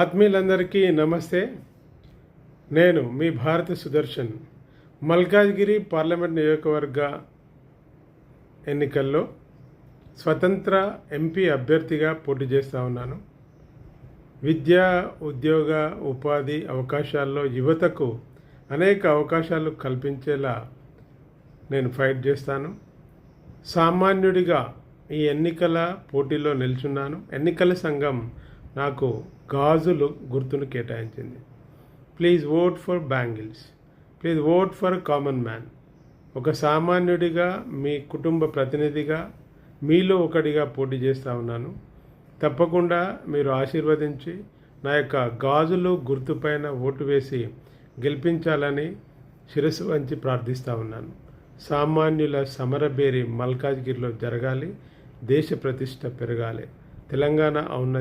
ఆత్మీయులందరికీ నమస్తే. నేను మీ భారత సుదర్శన్. మల్కాజ్గిరి పార్లమెంట్ నియోజకవర్గ ఎన్నికల్లో స్వతంత్ర ఎంపీ అభ్యర్థిగా పోటీ చేస్తూ ఉన్నాను. విద్యా, ఉద్యోగ, ఉపాధి అవకాశాల్లో యువతకు అనేక అవకాశాలు కల్పించేలా నేను ఫైట్ చేస్తాను. సామాన్యుడిగా ఈ ఎన్నికల పోటీలో నిల్చున్నాను. ఎన్నికల సంఘం నాకు గాజులు గుర్తును కేటాయించింది. Please vote for bangles, please vote for common man. ఒక సామాన్యుడిగా, మీ కుటుంబ ప్రతినిధిగా, మీలో ఒకటిగా పోటీ చేస్తూ ఉన్నాను. తప్పకుండా మీరు ఆశీర్వదించి నా యొక్క గాజులు గుర్తుపైన ఓటు వేసి గెలిపించాలని శిరస్సు వంచి ప్రార్థిస్తూ ఉన్నాను. సామాన్యుల సమరబేరి మల్కాజ్గిరిలో జరగాలి. దేశ ప్రతిష్ట పెరగాలి. తెలంగాణ ఔన్నత్యం